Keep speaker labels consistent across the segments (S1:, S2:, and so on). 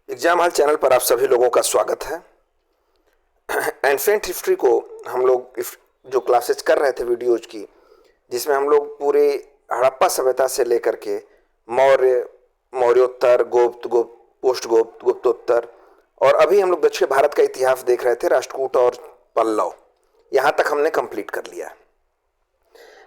S1: Exam hall channel पर आप सभी लोगों का स्वागत है। एंशिएंट हिस्ट्री को हम लोग जो क्लासेस कर रहे थे वीडियोज की, जिसमें हम लोग पूरे हड़प्पा सभ्यता से लेकर के मौर्य, मौर्योत्तर, गुप्त, पोस्ट गुप्त, गुप्तोत्तर और अभी हम लोग दक्षिण भारत का इतिहास देख रहे थे, राष्ट्रकूट और पल्लव। यहाँ तक हमने कंप्लीट कर लिया।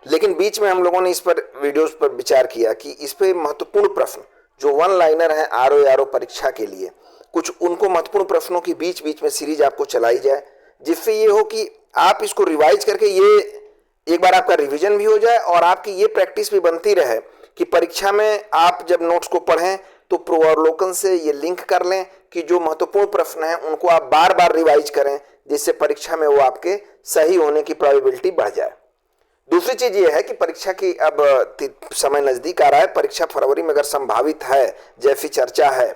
S1: लेकिन बीच में हम लोगों ने इस पर वीडियोज पर विचार किया कि इस पे महत्वपूर्ण प्रश्न जो वन लाइनर है आरओ परीक्षा के लिए, कुछ उनको महत्वपूर्ण प्रश्नों की बीच बीच में सीरीज आपको चलाई जाए, जिससे ये हो कि आप इसको रिवाइज करके ये एक बार आपका रिवीजन भी हो जाए और आपकी ये प्रैक्टिस भी बनती रहे कि परीक्षा में आप जब नोट्स को पढ़ें तो पूर्वावलोकन से ये लिंक कर लें कि जो महत्वपूर्ण प्रश्न हैं उनको आप बार बार रिवाइज करें, जिससे परीक्षा में वो आपके सही होने की प्रोबेबिलिटी बढ़ जाए। दूसरी चीज ये है कि परीक्षा की अब समय नजदीक आ रहा है। परीक्षा फरवरी में अगर संभावित है जैसी चर्चा है,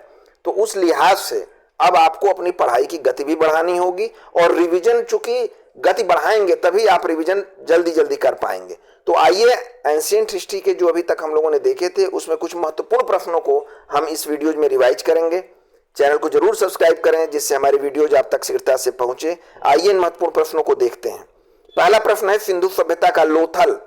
S1: तो उस लिहाज से अब आपको अपनी पढ़ाई की गति भी बढ़ानी होगी और रिवीजन, चूंकि गति बढ़ाएंगे तभी आप रिवीजन जल्दी जल्दी कर पाएंगे। तो आइए एंशिएंट हिस्ट्री के जो अभी तक हम लोगों ने देखे थे उसमें कुछ महत्वपूर्ण प्रश्नों को हम इस वीडियोज में रिवाइज करेंगे। चैनल को जरूर सब्सक्राइब करें जिससे हमारी वीडियोज आप तक शीघ्रता से पहुंचे। आइए इन महत्वपूर्ण प्रश्नों को देखते हैं। पहला प्रश्न है, सिंधु सभ्यता का लोथल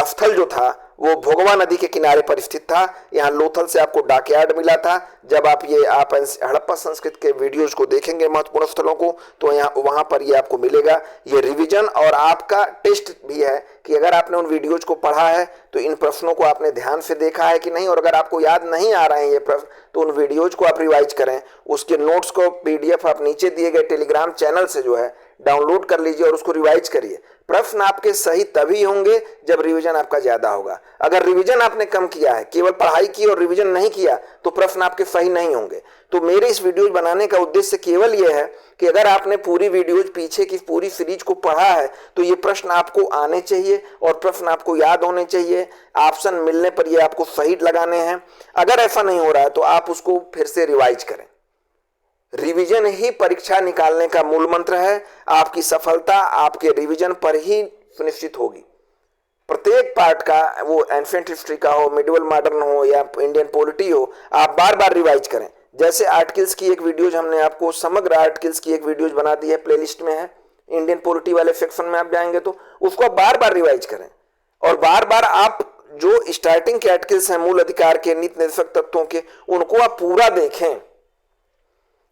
S1: स्थल जो था वो भोगवा नदी के किनारे पर स्थित था। यहाँ लोथल से आपको डाकयार्ड मिला था। जब आप हड़प्पा संस्कृत के वीडियोज को देखेंगे महत्वपूर्ण स्थलों को, तो यहाँ वहां पर ये आपको मिलेगा। ये रिवीजन और आपका टेस्ट भी है कि अगर आपने उन वीडियोज को पढ़ा है तो इन प्रश्नों को आपने ध्यान से देखा है कि नहीं, और अगर आपको याद नहीं आ रहे हैं ये प्रश्न तो उन वीडियोज को आप रिवाइज करें। उसके नोट्स को पीडीएफ आप नीचे दिए गए टेलीग्राम चैनल से जो है डाउनलोड कर लीजिए और उसको रिवाइज करिए। प्रश्न आपके सही तभी होंगे जब रिवीजन आपका ज्यादा होगा। अगर रिवीजन आपने कम किया है, केवल पढ़ाई की और रिवीजन नहीं किया, तो प्रश्न आपके सही नहीं होंगे। तो मेरे इस वीडियोज बनाने का उद्देश्य केवल यह है कि अगर आपने पूरी वीडियोज पीछे की पूरी सीरीज को पढ़ा है तो ये प्रश्न आपको आने चाहिए और प्रश्न आपको याद होने चाहिए। ऑप्शन मिलने पर ये आपको सही लगाने हैं। अगर ऐसा नहीं हो रहा है तो आप उसको फिर से रिवाइज करें। रिवीजन ही परीक्षा निकालने का मूल मंत्र है। आपकी सफलता आपके रिवीजन पर ही सुनिश्चित होगी। प्रत्येक पार्ट का, वो एंशिएंट हिस्ट्री का हो, मिडिवल मॉडर्न हो या इंडियन पॉलिटी हो, आप बार बार रिवाइज करें। जैसे आर्टिकल्स की एक वीडियोज हमने आपको, समग्र आर्टिकल्स की एक वीडियोज बना दी है, प्लेलिस्ट में है, इंडियन पॉलिटी वाले सेक्शन में आप जाएंगे तो उसको आप बार बार रिवाइज करें। और बार बार आप जो स्टार्टिंग के आर्टिकल्स हैं मूल अधिकार के, नीति निर्देशक तत्वों के, उनको आप पूरा देखें।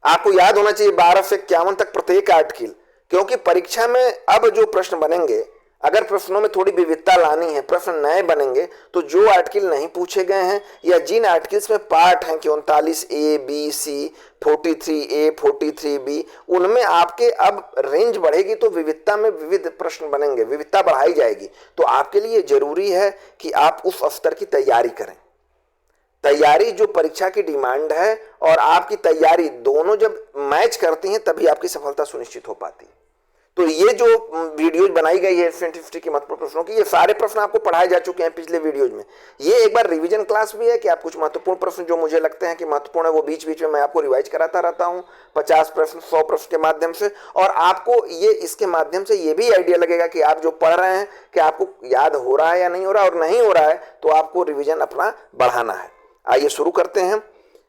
S1: आपको याद होना चाहिए 12 से 51 तक प्रत्येक आर्टिकल, क्योंकि परीक्षा में अब जो प्रश्न बनेंगे, अगर प्रश्नों में थोड़ी विविधता लानी है, प्रश्न नए बनेंगे, तो जो आर्टिकल नहीं पूछे गए हैं या जिन आर्टिकल्स में पार्ट हैं कि 39A, B, C, 43A, 43B, उनमें आपके अब रेंज बढ़ेगी तो विविधता में विविध प्रश्न बनेंगे, विविधता बढ़ाई जाएगी। तो आपके लिए जरूरी है कि आप उस स्तर की तैयारी करें। तैयारी जो परीक्षा की डिमांड है और आपकी तैयारी दोनों जब मैच करती हैं तभी आपकी सफलता सुनिश्चित हो पाती है। तो ये जो वीडियोज बनाई गई है एंशिएंट हिस्ट्री के महत्वपूर्ण प्रश्नों की, ये सारे प्रश्न आपको पढ़ाए जा चुके हैं पिछले वीडियोज में। ये एक बार रिवीजन क्लास भी है कि आप कुछ महत्वपूर्ण प्रश्न जो मुझे लगते हैं कि महत्वपूर्ण है वो बीच बीच में मैं आपको रिवाइज कराता रहता हूँ 50 प्रश्न 100 प्रश्न के माध्यम से। और आपको ये इसके माध्यम से ये भी आइडिया लगेगा कि आप जो पढ़ रहे हैं कि आपको याद हो रहा है या नहीं हो रहा है, और नहीं हो रहा है तो आपको रिविजन अपना बढ़ाना है। आइए शुरू करते हैं।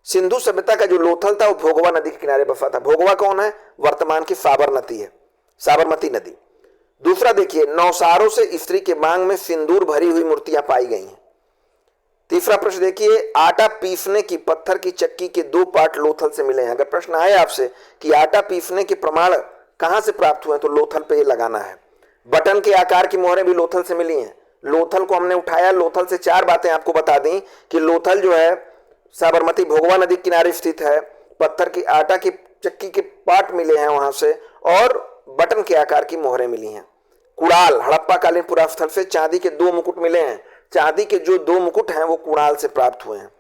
S1: सिंधु सभ्यता का जो लोथल था वो भोगवा नदी के किनारे बसा था। भोगवा कौन है? वर्तमान की साबरमती है, साबरमती नदी। दूसरा देखिए, नौसारों से स्त्री के मांग में सिंदूर भरी हुई मूर्तियां पाई गई हैं। तीसरा प्रश्न देखिए, आटा पीसने की पत्थर की चक्की के 2 पार्ट लोथल से मिले हैं। अगर प्रश्न आए आपसे कि आटा पीसने के प्रमाण कहां से प्राप्त हुए तो लोथल पे ये लगाना है। बटन के आकार की मोहरें भी लोथल से मिली हैं। लोथल को हमने उठाया, लोथल से 4 बातें आपको बता दी कि लोथल जो है साबरमती भोगवा नदी किनारे स्थित है, पत्थर की आटा की चक्की के पार्ट मिले हैं वहां से, और बटन के आकार की मोहरें मिली हैं। कुड़ाल, हड़प्पा कालीन पुरास्थल से चांदी के 2 मुकुट मिले हैं। चांदी के जो 2 मुकुट हैं वो कुड़ाल से प्राप्त हुए हैं।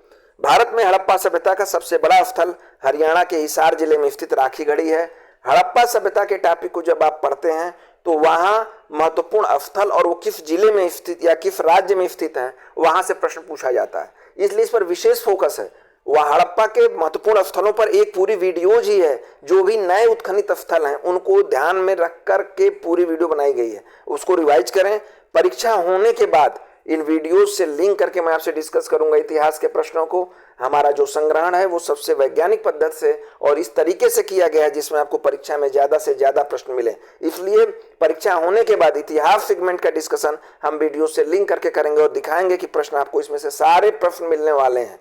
S1: भारत में हड़प्पा सभ्यता का सबसे बड़ा स्थल हरियाणा के हिसार जिले में स्थित राखी गढ़ी है। हड़प्पा सभ्यता के टॉपिक को जब आप पढ़ते हैं तो वहां महत्वपूर्ण स्थल और वो किस जिले में स्थित या किस राज्य में स्थित है वहां से प्रश्न पूछा जाता है, इसलिए इस पर विशेष फोकस है। वह हड़प्पा के महत्वपूर्ण स्थलों पर एक पूरी वीडियोज ही है। जो भी नए उत्खनित स्थल हैं उनको ध्यान में रख कर के पूरी वीडियो बनाई गई है, उसको रिवाइज करें। परीक्षा होने के बाद इन वीडियोस से लिंक करके मैं आपसे डिस्कस करूंगा इतिहास के प्रश्नों को। हमारा जो संग्रहण है वो सबसे वैज्ञानिक पद्धति से और इस तरीके से किया गया है जिसमें आपको परीक्षा में ज्यादा से ज्यादा प्रश्न मिले। इसलिए परीक्षा होने के बाद इतिहास सेगमेंट का डिस्कशन हम वीडियो से लिंक करके करेंगे और दिखाएंगे कि प्रश्न आपको इसमें से सारे प्रश्न मिलने वाले हैं।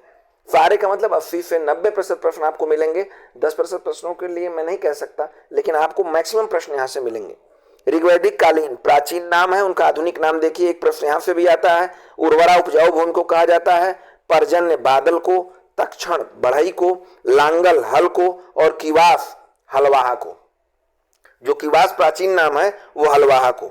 S1: सारे का मतलब 80 से 90% प्रश्न आपको मिलेंगे। 10% प्रश्नों के लिए मैं नहीं कह सकता, लेकिन आपको मैक्सिमम प्रश्न यहाँ से मिलेंगे। ऋग्वैदिक कालीन प्राचीन नाम है, उनका आधुनिक नाम देखिए। एक प्रश्न यहाँ से भी आता है। उर्वरा उपजाऊ भूमि को कहा जाता है, पर्जन्य बादल को, तक्षण बढ़ई को, लांगल हल को और किवास हलवाहा को। जो किवास प्राचीन नाम है वो हलवाहा को।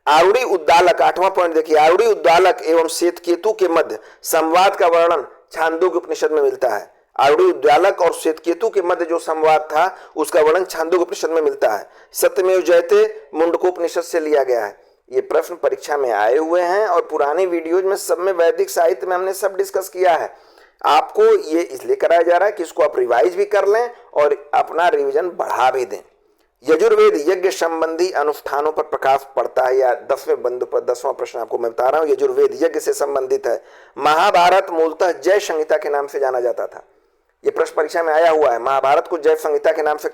S1: आरुड़ी उद्दालक 8वां पॉइंट देखिए। आरुड़ी उद्दालक एवं श्वेतकेतु के मध्य संवाद का वर्णन छांदोग्य उपनिषद में मिलता है। आरुड़ी उद्दालक और श्वेतकेतु के मध्य जो संवाद था उसका वर्णन छांदोग्य उपनिषद में मिलता है। सत्यमेव जयते मुंडकोपनिषद से लिया गया है। ये प्रश्न परीक्षा में आए हुए हैं और पुरानी वीडियोज में सब में वैदिक साहित्य में हमने सब डिस्कस किया है। आपको ये इसलिए कराया जा रहा है कि इसको आप रिवाइज भी कर लें और अपना रिवीजन बढ़ा भी दें। यजुर्वेद यज्ञ संबंधी अनुष्ठानों पर प्रकाश पड़ता है, या 10वें बंधु पर 10वां प्रश्न आपको मैं बता रहा हूं। यजुर्वेद यज्ञ से संबंधित है। महाभारत मूलतः जय संहिता के नाम से जाना जाता था। ये प्रश्न परीक्षा में आया हुआ है। महाभारत को जय संहिता के नाम से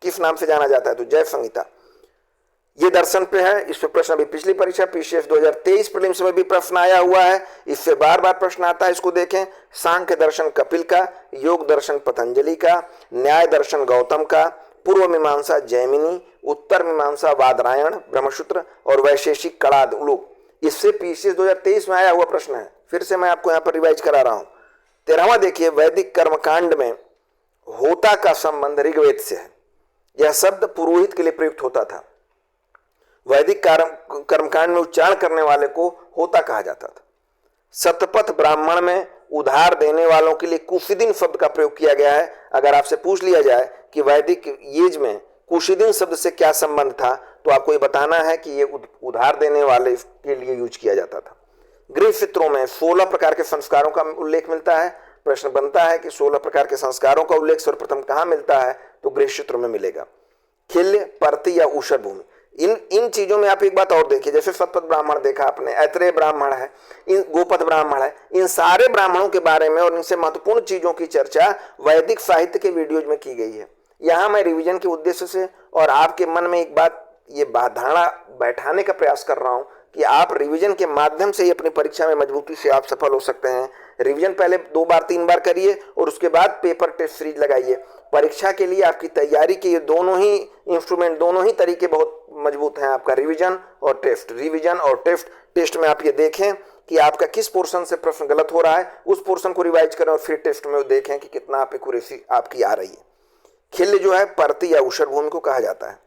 S1: किस नाम से जाना जाता है? तो जय संहिता। ये दर्शन पे है। इस पे प्रश्न अभी पिछली परीक्षा पीसीएस 2023 प्रीलिम्स में भी प्रश्न आया हुआ है। इससे बार बार प्रश्न आता है, इसको देखें। सांख्य दर्शन कपिल का, योग दर्शन पतंजलि का, न्याय दर्शन गौतम का, पूर्व मीमांसा जैमिनी, उत्तर मीमांसा वादरायण ब्रह्मसूत्र और वैशेषिक कड़ाद उलूक। इससे पीसीएस 2023 में आया हुआ प्रश्न है। फिर से मैं आपको यहाँ पर रिवाइज करा रहा हूँ। 13वां देखिए। वैदिक कर्मकांड में होता का संबंध ऋग्वेद से है। यह शब्द पुरोहित के लिए प्रयुक्त होता था। वैदिक कर्मकांड में उच्चारण करने वाले को होता कहा जाता था। शतपथ ब्राह्मण में उधार देने वालों के लिए कुशिदिन शब्द का प्रयोग किया गया है। अगर आपसे पूछ लिया जाए कि वैदिक युग में कुशिदिन शब्द से क्या संबंध था, तो आपको ये बताना है कि ये उधार देने वाले के लिए यूज किया जाता था। गृह सूत्रों में 16 प्रकार के संस्कारों का उल्लेख मिलता है। प्रश्न बनता है कि 16 प्रकार के संस्कारों का उल्लेख सर्वप्रथम कहाँ मिलता है? तो गृह सूत्रों में मिलेगा। खिल्य, परति या ऊषर भूमि, इन चीजों में आप एक बात और देखिए। जैसे शतपथ ब्राह्मण देखा आपने, ऐत्रेय ब्राह्मण है, गोपथ ब्राह्मण है, इन सारे ब्राह्मणों के बारे में और इनसे महत्वपूर्ण चीजों की चर्चा वैदिक साहित्य के वीडियोज में की गई है। यहाँ मैं रिवीजन के उद्देश्य से और आपके मन में एक बात ये धारणा बैठाने का प्रयास कर रहा हूँ कि आप रिवीजन के माध्यम से ही अपनी परीक्षा में मजबूती से आप सफल हो सकते हैं। रिवीजन पहले 2 बार 3 बार करिए और उसके बाद पेपर टेस्ट सीरीज लगाइए। परीक्षा के लिए आपकी तैयारी के ये दोनों ही इंस्ट्रूमेंट, दोनों ही तरीके बहुत मजबूत हैं। आपका रिवीजन और टेस्ट। रिवीजन और टेस्ट में आप ये देखें कि आपका किस पोर्शन से प्रश्न गलत हो रहा है, उस पोर्शन को रिवाइज करें और फिर टेस्ट में देखें कि कितना आप एक्यूरेसी आपकी आ रही है। खिल्य जो है परति या ऊषर भूमि को कहा जाता है।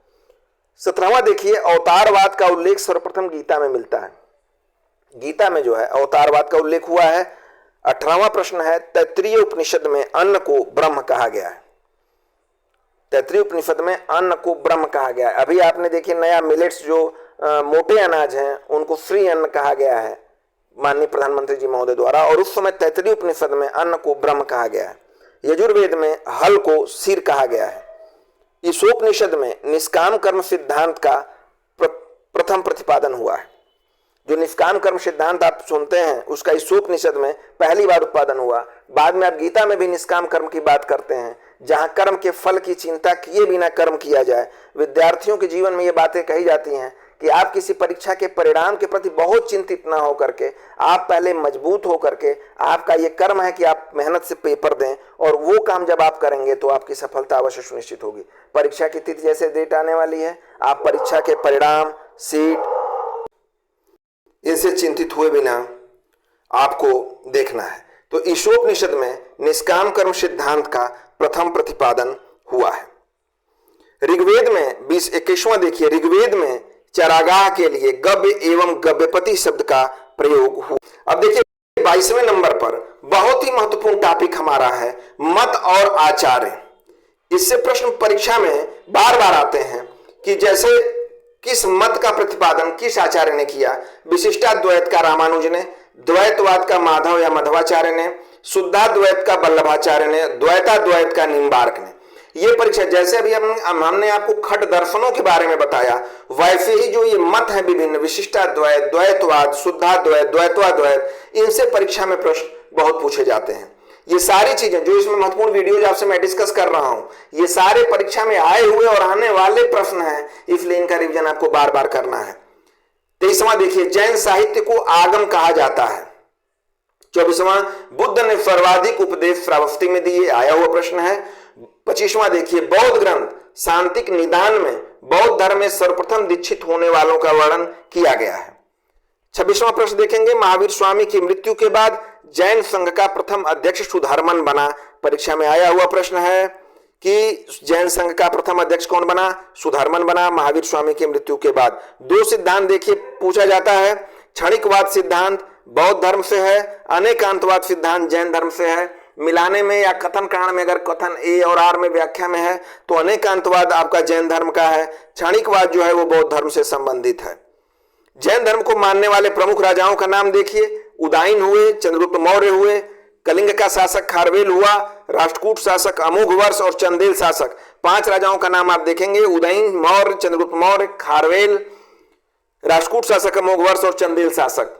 S1: 17वां देखिए। अवतारवाद का उल्लेख सर्वप्रथम गीता में मिलता है। गीता में जो है अवतारवाद का उल्लेख हुआ है। 18वां प्रश्न है। तैत्तिरीय उपनिषद में अन्न को ब्रह्म कहा गया है। तैत्तिरीय उपनिषद में अन्न को ब्रह्म कहा गया है। अभी आपने देखिए नया मिलेट्स जो मोटे अनाज हैं उनको फ्री अन्न कहा गया है माननीय प्रधानमंत्री जी महोदय द्वारा, और उस समय तैत्तिरीय उपनिषद में अन्न को ब्रह्म कहा गया है। यजुर्वेद में हल को सिर कहा गया है। ईशोपनिषद में निष्काम कर्म सिद्धांत का प्रथम प्रतिपादन हुआ है। जो निष्काम कर्म सिद्धांत आप सुनते हैं उसका ईशोपनिषद में पहली बार उत्पादन हुआ। बाद में आप गीता में भी निष्काम कर्म की बात करते हैं, जहां कर्म के फल की चिंता किए बिना कर्म किया जाए। विद्यार्थियों के जीवन में ये बातें कही जाती हैं कि आप किसी परीक्षा के परिणाम के प्रति बहुत चिंतित ना हो करके आप पहले मजबूत हो करके, आपका ये कर्म है कि आप मेहनत से पेपर दें, और वो काम जब आप करेंगे तो आपकी सफलता अवश्य सुनिश्चित होगी। परीक्षा की तिथि जैसे डेट आने वाली है, आप परीक्षा के परिणाम, सीट, इनसे चिंतित हुए बिना आपको देखना है। तो ईशोपनिषद में निष्काम कर्म सिद्धांत का प्रथम प्रतिपादन हुआ है। ऋग्वेद में 21वां देखिए। ऋग्वेद में चरागाह के लिए गव्य एवं गव्यपति शब्द का प्रयोग हुआ। अब देखिए 22वें नंबर पर बहुत ही महत्वपूर्ण टॉपिक हमारा है मत और आचार्य। इससे प्रश्न परीक्षा में बार बार आते हैं कि जैसे किस मत का प्रतिपादन किस आचार्य ने किया। विशिष्टाद्वैत का रामानुज ने, द्वैतवाद का माधव या मध्वाचार्य ने, शुद्धाद्वैत का वल्लभाचार्य ने, द्वैताद्वैत का निम्बार्क ने। ये परीक्षा जैसे अभी हमने आपको खट दर्शनों के बारे में बताया, वैसे ही जो ये मत है विभिन्न विशिष्टाद्वैत, द्वैतवाद, शुद्धाद्वैत, द्वैतवाद्वैत, इनसे परीक्षा में प्रश्न बहुत पूछे जाते हैं। ये सारी चीजें जो इसमें महत्वपूर्ण वीडियोज आपसे मैं डिस्कस कर रहा हूं, ये सारे परीक्षा में आए हुए और आने वाले प्रश्न हैं, इसलिए इनका रिवीजन आपको बार बार करना है। 23वां देखिए, जैन साहित्य को आगम कहा जाता है। 24वां, बुद्ध ने सर्वाधिक उपदेश श्रावस्ती में दिए, आया हुआ प्रश्न है। 25वां देखिए, बौद्ध ग्रंथ शांतिक निदान में बौद्ध धर्म में सर्वप्रथम दीक्षित होने वालों का वर्णन किया गया है। 26वां प्रश्न देखेंगे, महावीर स्वामी की मृत्यु के बाद जैन संघ का प्रथम अध्यक्ष सुधर्मन बना। परीक्षा में आया हुआ प्रश्न है कि जैन संघ का प्रथम अध्यक्ष कौन बना? सुधर्मन बना महावीर स्वामी की मृत्यु के बाद। दो सिद्धांत देखिए पूछा जाता है, क्षणिकवाद सिद्धांत बौद्ध धर्म से है, अनेकांतवाद सिद्धांत जैन धर्म से है। मिलाने में या कथन कांड में अगर कथन ए और आर में व्याख्या में है तो अनेकांतवाद आपका जैन धर्म का है, क्षणिकवाद जो है वो बौद्ध धर्म से संबंधित है। जैन धर्म को मानने वाले प्रमुख राजाओं का नाम देखिए, उदाइन हुए, चंद्रगुप्त मौर्य हुए, कलिंग का शासक खारवेल हुआ, राष्ट्रकूट शासक अमोघवर्ष और चंदेल शासक। 5 राजाओं का नाम आप देखेंगे, उदयन, मौर्य, चंद्रगुप्त मौर्य, खारवेल, राष्ट्रकूट शासक अमोघवर्ष और चंदेल शासक।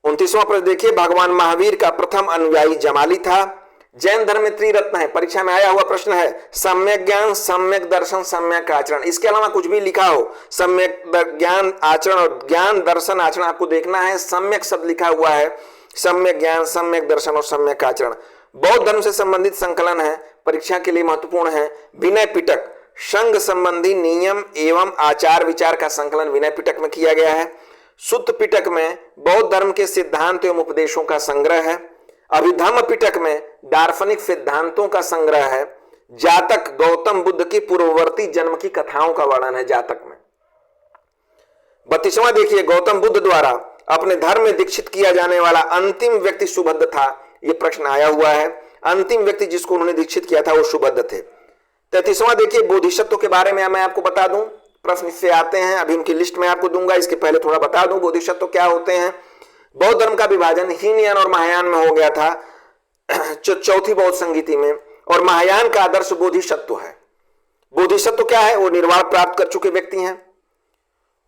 S1: 29वां प्रश्न देखिए, भगवान महावीर का प्रथम अनुयायी जमाली था। जैन धर्म में त्रिरत्न है, परीक्षा में आया हुआ प्रश्न है, सम्यक ज्ञान, सम्यक दर्शन, सम्यक आचरण। इसके अलावा कुछ भी लिखा हो, सम्यक ज्ञान आचरण और ज्ञान दर्शन आचरण आपको देखना है। सम्यक शब्द लिखा हुआ है, सम्यक ज्ञान, सम्यक दर्शन और सम्यक आचरण बौद्ध धर्म से संबंधित संकलन है, परीक्षा के लिए महत्वपूर्ण है। विनय पिटक संघ संबंधी नियम एवं आचार विचार का संकलन विनय पिटक में किया गया है। सुत्त पिटक में बौद्ध धर्म के सिद्धांत एवं उपदेशों का संग्रह है। अभिधम्म पिटक में दार्शनिक सिद्धांतों का संग्रह है। जातक गौतम बुद्ध की पूर्ववर्ती जन्म की कथाओं का वर्णन है जातक में। 32वां देखिए, गौतम बुद्ध द्वारा अपने धर्म में दीक्षित किया जाने वाला अंतिम व्यक्ति सुभद्र था। यह प्रश्न आया हुआ है, अंतिम व्यक्ति जिसको उन्होंने दीक्षित किया था वो सुभद्र थे। 33वां देखिए, बोधिसत्व के बारे में मैं आपको बता दूं, प्रश्न इससे आते हैं, अभी उनकी लिस्ट में आपको दूंगा, इसके पहले थोड़ा बता दूं बोधिसत्व क्या होते हैं। बौद्ध धर्म का विभाजन हीनयान और महायान में हो गया था चौथी बौद्ध संगीति में, और महायान का आदर्श बोधिसत्व है। बोधिसत्व क्या है? वो निर्वाण प्राप्त कर चुके व्यक्ति हैं,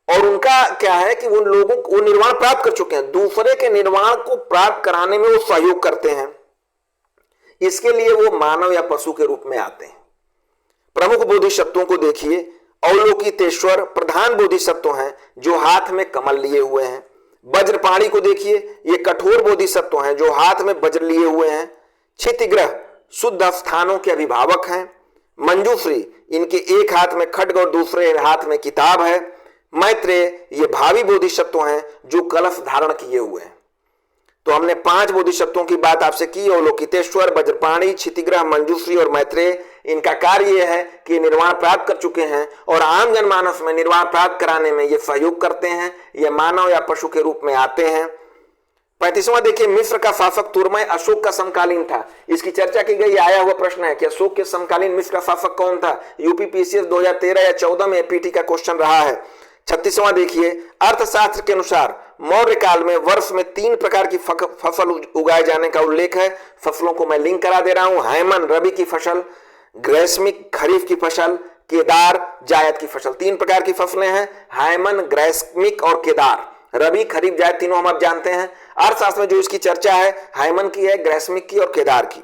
S1: और उनका क्या है कि वो लोगों को निर्वाण प्राप्त कर चुके हैं, दूसरे के निर्वाण को प्राप्त कराने में वो सहयोग करते हैं, इसके लिए वो मानव या पशु के रूप में आते हैं। प्रमुख बोधिसत्वों को देखिए, अवलोकितेश्वर प्रधान बोधिसत्व हैं जो हाथ में कमल लिए हुए हैं। वज्रपाणी को देखिए, ये कठोर बोधिसत्व हैं जो हाथ में वज्र लिए हुए हैं। क्षितिग्रह शुद्ध स्थानों के अभिभावक हैं। मंजूश्री इनके एक हाथ में खड्ग और दूसरे हाथ में किताब है। मैत्रेय ये भावी बोधिसत्व हैं जो कलश धारण किए हुए हैं। तो हमने 5 बोधिसत्वों की बात आपसे की, अवलोकितेश्वर, वज्रपाणी, क्षितिग्रह, मंजूश्री और मैत्रेय। इनका कार्य यह है कि निर्वाण प्राप्त कर चुके हैं और आम जनमानस में निर्वाण प्राप्त कराने में ये सहयोग करते हैं, ये मानव या पशु के रूप में आते हैं। 35वां देखिए, मिस्र का शासक तुर्मय अशोक का समकालीन था, इसकी चर्चा की गई, आया हुआ प्रश्न है कि अशोक के समकालीन मिस्र का शासक कौन था। यूपीपीसीएस 2013 या 14 में एपीटी का क्वेश्चन रहा है। 36वां देखिए, अर्थशास्त्र के अनुसार मौर्य काल में वर्ष में 3 प्रकार की फसल उगाए जाने का उल्लेख है। फसलों को मैं लिंक करा दे रहा हूं, हैमन रबी की फसल, ग्रीष्मिक खरीफ की फसल, केदार जायद की फसल। 3 प्रकार की फसलें हैं, हैमन, ग्रीष्मिक और केदार। रबी, खरीफ, जायद तीनों हम अब जानते हैं। अर्थशास्त्र में जो इसकी चर्चा है हैमन की है, ग्रीष्मिक की और केदार की।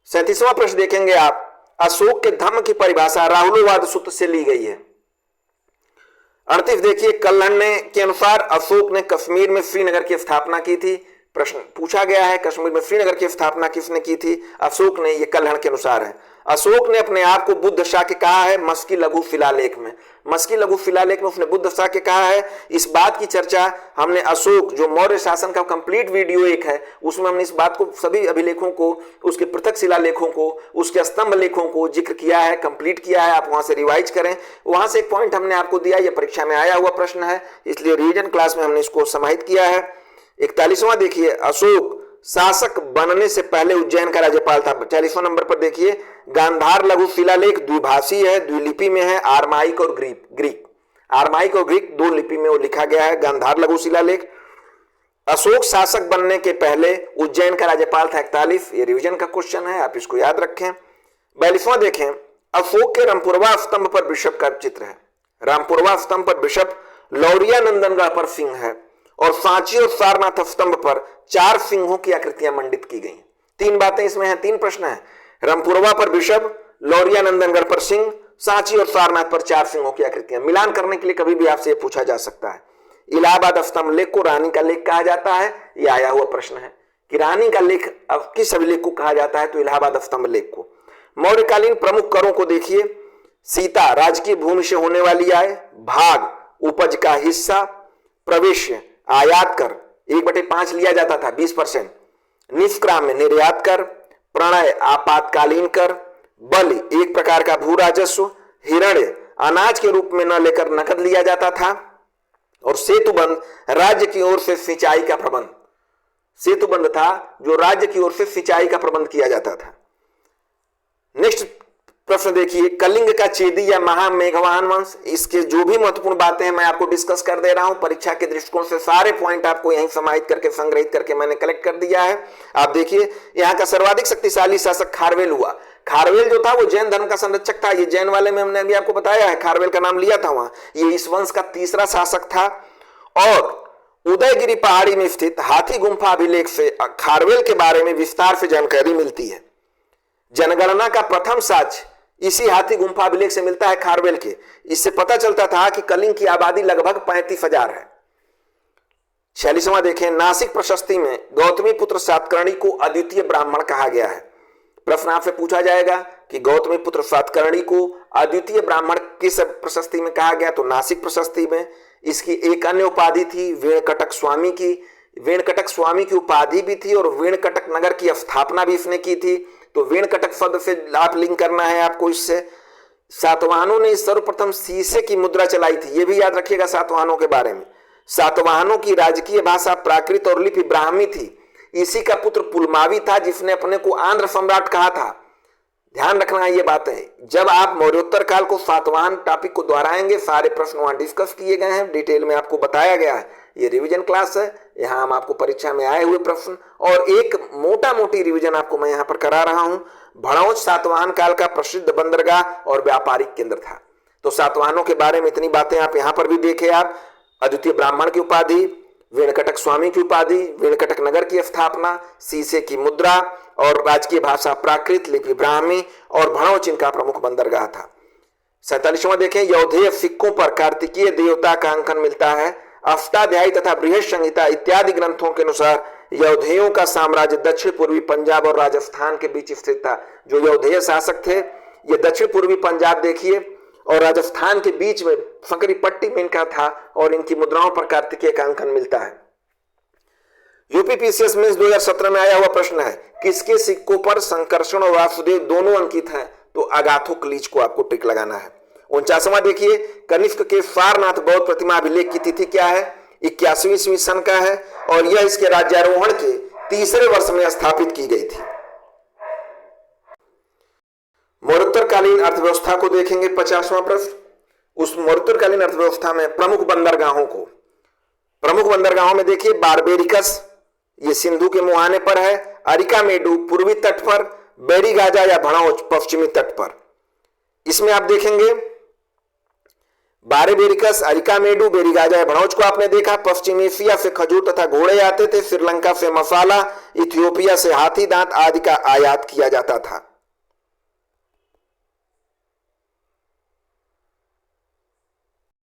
S1: 37वां प्रश्न देखेंगे आप, अशोक के धम्म की परिभाषा राहुलोवाद सूत्र से ली गई है। 38 देखिए, कल्हण के अनुसार अशोक ने कश्मीर में श्रीनगर की स्थापना की थी। प्रश्न पूछा गया है, कश्मीर में श्रीनगर की स्थापना किसने की थी? अशोक ने, ये कल्हण के अनुसार है। अशोक ने अपने आप को बुद्ध शाक्य कहा है मस्की लघु शिलालेख में। मस्की लघु शिलालेख में उसने बुद्ध शाक्य कहा है। इस बात की चर्चा हमने अशोक जो मौर्य शासन का कंप्लीट वीडियो एक है, उसमें हमने इस बात को, सभी अभिलेखों को, उसके पृथक शिलालेखों को, उसके स्तंभ लेखों को जिक्र किया है, कंप्लीट किया है। आप वहां से रिवाइज करें, वहां से एक पॉइंट हमने आपको दिया, यह परीक्षा में आया हुआ प्रश्न है, इसलिए रिवीजन क्लास में हमने इसको समाहित किया है। 41वां देखिए, अशोक शासक बनने से पहले उज्जैन का राज्यपाल था। 40वां नंबर पर देखिए, गांधार लघु शिलालेख द्विभाषी है, द्विलिपि में है, आरमाइक और ग्रीक। आरमाइक और ग्रीक 2 लिपि में वो लिखा गया है, गांधार लघु शिलालेख। अशोक शासक बनने के पहले उज्जैन का राज्यपाल था 41। ये रिवीजन का क्वेश्चन है, आप इसको याद रखें। 42वां देखें, अशोक के रामपुरवा स्तंभ पर बिशप का चित्र है। रामपुरवा स्तंभ पर बिशप, लौरिया नंदनगढ़ पर सिंह है और सांची और सारनाथ स्तंभ पर 4 सिंहों की आकृतियां मंडित की गई। 3 बातें इसमें हैं, 3 प्रश्न हैं। रामपुरवा पर बिशप, लौरिया नंदनगढ़ पर सिंह, सांची और सारनाथ पर 4 सिंहों की आकृतियां। मिलान करने के लिए कभी भी आपसे पूछा जा सकता है। इलाहाबाद स्तंभ लेख को रानी का लेख कहा जाता है, यह आया हुआ प्रश्न है कि रानी का लेख किस अभिलेख को कहा जाता है, तो इलाहाबाद स्तंभ लेख को। मौर्यकालीन प्रमुख करों को देखिए, सीता राजकीय भूमि से होने वाली आय, भाग उपज का हिस्सा, प्रवेश आयात कर 1/5 लिया जाता था 20%, निष्क्राम्य निर्यात कर, प्रणय आपातकालीन कर, बलि एक प्रकार का भू राजस्व, हिरण्य अनाज के रूप में न लेकर नकद लिया जाता था, और सेतुबंध राज्य की ओर से सिंचाई का प्रबंध। सेतुबंध था जो राज्य की ओर से सिंचाई का प्रबंध किया जाता था। नेक्स्ट प्रश्न देखिए, कलिंग का चेदी या महामेघवाहन वंश। इसके जो भी महत्वपूर्ण बातें हैं मैं आपको डिस्कस कर दे रहा हूं। परीक्षा के दृष्टिकोण से सारे पॉइंट आपको यहीं समाहित करके संग्रहित करके मैंने कलेक्ट कर दिया है। आप देखिए, यहाँ का सर्वाधिक शक्तिशाली शासक खारवेल हुआ। खारवेल जो था वो जैन धर्म का संरक्षक था। ये जैन वाले में हमने अभी आपको बताया है, खारवेल का नाम लिया था वहां। ये इस वंश का तीसरा शासक था। और उदयगिरी पहाड़ी में स्थित हाथी गुम्फा अभिलेख से खारवेल के बारे में विस्तार से जानकारी मिलती है। जनगणना का प्रथम साक्ष्य इसी हाथी गुम्फा अभिलेख से मिलता है खारवेल के। इससे पता चलता था कि कलिंग की आबादी लगभग 35,000 है। 46वां देखें, नासिक प्रशस्ति में गौतमी पुत्र सातकर्णी को अद्वितीय ब्राह्मण कहा गया है। प्रश्न आपसे पूछा जाएगा कि गौतमी पुत्र सातकर्णी को अद्वितीय ब्राह्मण किस प्रशस्ति में कहा गया, तो नासिक प्रशस्ति में। इसकी एक अन्य उपाधि थी वेणकटक स्वामी की। वेणकटक स्वामी की उपाधि भी थी और वेणकटक नगर की स्थापना भी इसने की थी। तो वेणकटक शब्द से आप लिंक करना है आपको इससे। सातवाहनों ने सर्वप्रथम शीशे की मुद्रा चलाई थी, ये भी याद रखिएगा सातवाहनों के बारे में। सातवाहनों की राजकीय भाषा प्राकृत और लिपि ब्राह्मी थी। इसी का पुत्र पुलमावी था जिसने अपने को आंध्र सम्राट कहा था। ध्यान रखना है ये बातें। जब आप मौर्योत्तर काल को सातवाहन टॉपिक को दोहराएंगे, सारे प्रश्न वहां डिस्कस किए गए हैं, डिटेल में आपको बताया गया है। ये रिवीजन क्लास है, यहाँ हम आपको परीक्षा में आए हुए प्रश्न और एक मोटा मोटी रिवीजन आपको मैं यहाँ पर करा रहा हूँ। भड़ौच सातवाहन काल का प्रसिद्ध बंदरगाह और व्यापारिक केंद्र था। तो सातवाहनों के बारे में इतनी बातें आप यहाँ पर भी देखे। आप अद्वितीय ब्राह्मण की उपाधि, वेणकटक स्वामी की उपाधि, वेणकटक नगर की स्थापना, शीशे की मुद्रा और राजकीय भाषा प्राकृत, लिपि ब्राह्मी और भड़ौच इनका प्रमुख बंदरगाह था। 47वां देखें, यौधेय सिक्कों पर कार्तिकीय देवता का अंकन मिलता है। अष्टाध्यायी तथा बृहद संहिता इत्यादि ग्रंथों के अनुसार यौधेयों का साम्राज्य दक्षिण पूर्वी पंजाब और राजस्थान के बीच स्थित था। जो यौधेय शासक थे ये दक्षिण पूर्वी पंजाब देखिए और राजस्थान के बीच में सकरी पट्टी में इनका था और इनकी मुद्राओं पर कार्तिकेय का अंकन मिलता है। यूपीपीसीएस में 2017 में आया हुआ प्रश्न है, किसके सिक्कों पर संकर्षण और वासुदेव दोनों अंकित हैं, तो अगाथोक्लीज को आपको टिक लगाना है। 49वां देखिए, कनिष्क के सारनाथ बौद्ध प्रतिमा अभिलेख की तिथि क्या है, 81वीं ईस्वी सन का है और यह इसके राज्यारोहण के तीसरे वर्ष में स्थापित की गई थी। मौर्योत्तरकालीन अर्थव्यवस्था को देखेंगे। 50वां प्रश्न, उस मौर्योत्तरकालीन अर्थव्यवस्था में प्रमुख बंदरगाहों में देखिए, बारबेरिकस ये सिंधु के मुहाने पर है, अरिकामेडु पूर्वी तट पर, बेरीगाजा या भड़ौच पश्चिमी तट पर। इसमें आप देखेंगे बारबेरिकस, अरिकामेडु, बेरीगाजा या भड़ौच को आपने देखा। पश्चिम एशिया से खजूर तथा घोड़े आते थे, श्रीलंका से मसाला, इथियोपिया से हाथी दांत आदि का आयात किया जाता था।